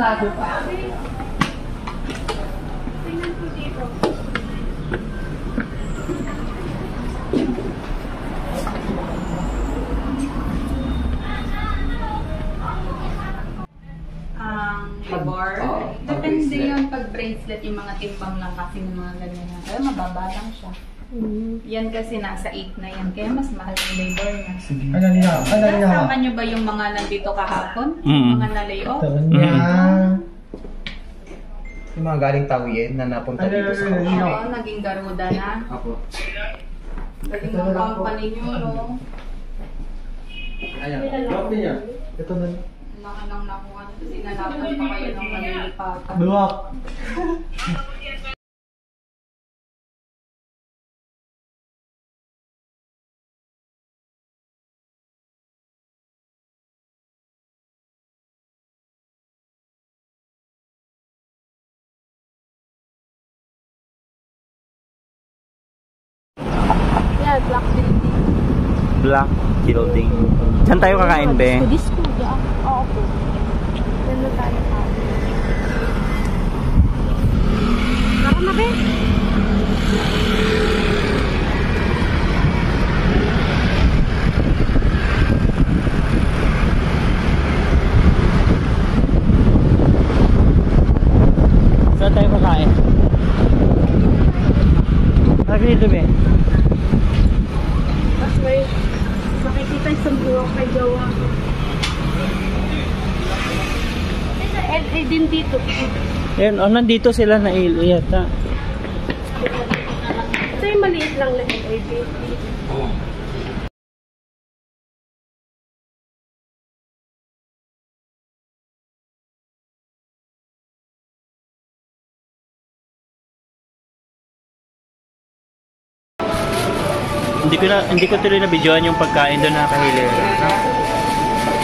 sarado pa. Tingnan ko dito. Labor. Depende yun pag bracelet, yung mga timbang lang kasi ng mga ganyan. Kaya mababa lang siya. Yan kasi nasa 8 na yan. Kaya mas mahal yung labor niya. Kasama nyo ba yung mga nandito kahapon? Mga na-layoff? Yung mga galing Tawiin na napunta dito sa Oo, naging Garuda na. Apo. Naging ang company nyo, no? Ayan. Drop niya. Ito na. Laki lang nakuha. Tapos inalapan pa kayo ng malilipatan. Luwak. Yeah, black building. Black building. Saan tayo kakain, be? Disco, yeah. Oo po. Ganda tayo pa. Naka na, be? Saan tayo kakain? Lagi dito, be. Mas may makikita yung buwak kay Jowa. Din dito. Ayan, nandito sila na yata. Ito yung maliit lang na LAB. Hindi ko tuloy na videoan yung pagkain doon na kahilera.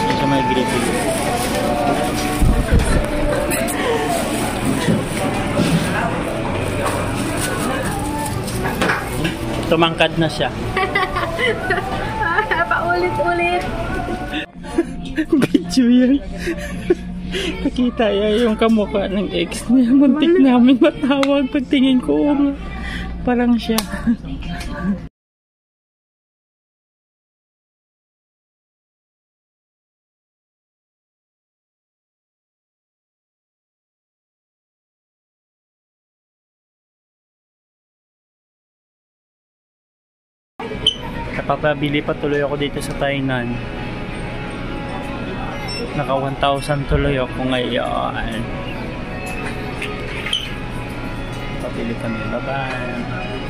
Yung sa mga gripping. Tumangkad na siya. Paulit-ulit. Video yan. Nakita niya yung kamukha ng ex niya. Muntik namin matawag pagtingin ko. Parang siya. Napapabili pa tuloy ako dito sa Tainan. Naka 1,000 tuloy ako ngayon. Papili kami. Bye-bye.